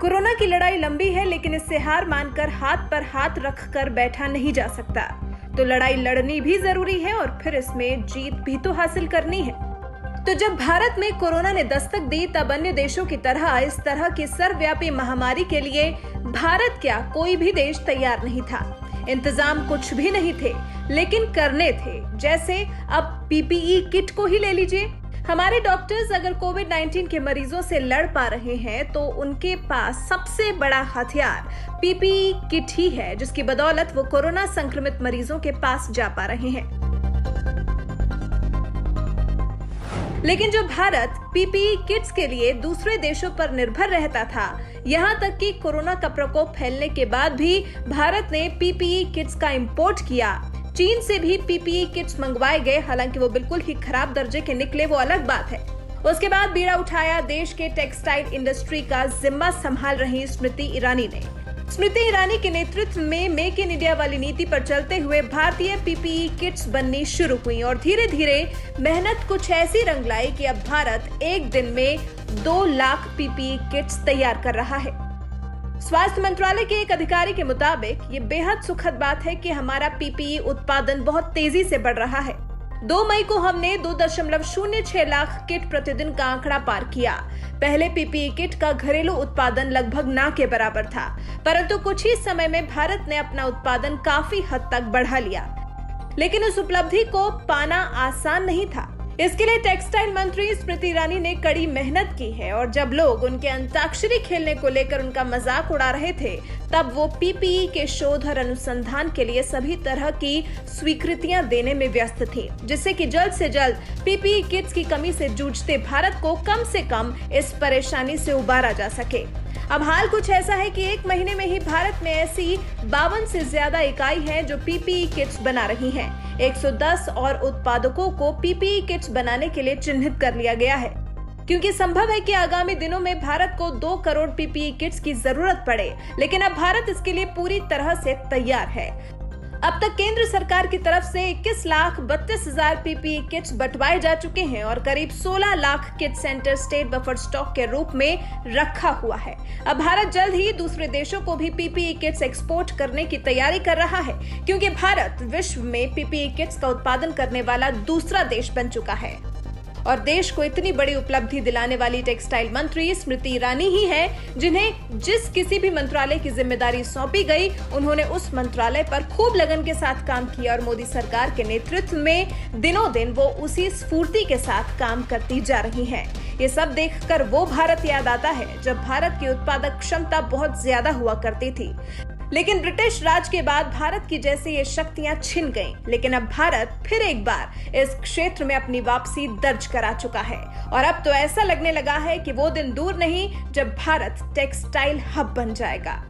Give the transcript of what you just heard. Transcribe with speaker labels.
Speaker 1: Corona की लड़ाई लंबी है, लेकिन इससे हार मानकर हाथ पर हाथ रखकर बैठा नहीं जा सकता। तो लड़ाई लड़नी भी जरूरी है और फिर इसमें जीत भी तो हासिल करनी है। तो जब भारत में कोरोना ने दस्तक दी, तब अन्य देशों की तरह इस तरह की सर्वव्यापी महामारी के लिए भारत क्या कोई भी देश तैयार नहीं था। इंतजाम कुछ भी नहीं थे, लेकिन करने थे। जैसे अब पीपीई किट को ही ले लीजिए। हमारे डॉक्टर्स अगर कोविड-19 के मरीजों से लड़ पा रहे हैं, तो उनके पास सबसे बड़ा हथियार पीपीई किट ही है, जिसकी बदौलत वो कोरोना संक्रमित मरीजों के पास जा पा रहे हैं। लेकिन जो भारत पीपीई किट्स के लिए दूसरे देशों पर निर्भर रहता था, यहाँ तक कि कोरोना का प्रकोप फैलने के बाद भी भारत ने पीपीई किट्स का इंपोर्ट किया। चीन से भी पीपीई किट्स मंगवाए गए, हालांकि वो बिल्कुल ही खराब दर्जे के निकले, वो अलग बात है। उसके बाद बीड़ा उठाया देश के टेक्सटाइल इंडस्ट्री का जिम्मा संभाल रही स्मृति ईरानी ने। स्मृति ईरानी के नेतृत्व में मेक इन इंडिया वाली नीति पर चलते हुए भारतीय पीपीई किट्स बननी शुरू हुई और धीरे धीरे मेहनत कुछ ऐसी रंग लाई कि अब भारत एक दिन में 2 लाख पीपीई किट्स तैयार कर रहा है। स्वास्थ्य मंत्रालय के एक अधिकारी के मुताबिक ये बेहद सुखद बात है कि हमारा पीपीई उत्पादन बहुत तेजी से बढ़ रहा है। 2 मई को हमने 2.06 लाख किट प्रतिदिन का आंकड़ा पार किया। पहले पीपीई किट का घरेलू उत्पादन लगभग ना के बराबर था, परंतु कुछ ही समय में भारत ने अपना उत्पादन काफी हद तक बढ़ा लिया। लेकिन उस उपलब्धि को पाना आसान नहीं था। इसके लिए टेक्सटाइल मंत्री स्मृति ईरानी ने कड़ी मेहनत की है और जब लोग उनके अंताक्षरी खेलने को लेकर उनका मजाक उड़ा रहे थे, तब वो पीपीई के शोध और अनुसंधान के लिए सभी तरह की स्वीकृतियां देने में व्यस्त थी, जिससे कि जल्द से जल्द पीपीई किट्स की कमी से जूझते भारत को कम से कम इस परेशानी से उबारा जा सके। अब हाल कुछ ऐसा है कि 1 महीने में ही भारत में ऐसी 52 से ज्यादा इकाई हैं जो पीपीई किट्स बना रही हैं। 110 और उत्पादकों को पीपीई किट्स बनाने के लिए चिन्हित कर लिया गया है, क्योंकि संभव है कि आगामी दिनों में भारत को 2 करोड़ पीपीई किट्स की जरूरत पड़े। लेकिन अब भारत इसके लिए पूरी तरह से तैयार है। अब तक केंद्र सरकार की तरफ से 21,32,000 पीपीई किट्स बंटवाए जा चुके हैं और करीब 16 lakh kit centre state buffer stock के रूप में रखा हुआ है। अब भारत जल्द ही दूसरे देशों को भी पीपीई किट्स एक्सपोर्ट करने की तैयारी कर रहा है, क्योंकि भारत विश्व में पीपीई किट्स का उत्पादन करने वाला दूसरा देश बन चुका है। और देश को इतनी बड़ी उपलब्धि दिलाने वाली टेक्सटाइल मंत्री स्मृति ईरानी ही है, जिन्हें जिस किसी भी मंत्रालय की जिम्मेदारी सौंपी गई, उन्होंने उस मंत्रालय पर खूब लगन के साथ काम किया और मोदी सरकार के नेतृत्व में दिनों दिन वो उसी स्फूर्ति के साथ काम करती जा रही हैं। ये सब देखकर वो भारत याद आता है जब भारत की उत्पादक क्षमता बहुत ज्यादा हुआ करती थी, लेकिन ब्रिटिश राज के बाद भारत की जैसे ये शक्तियां छिन गईं। लेकिन अब भारत फिर एक बार इस क्षेत्र में अपनी वापसी दर्ज करा चुका है और अब तो ऐसा लगने लगा है कि वो दिन दूर नहीं जब भारत टेक्सटाइल हब बन जाएगा।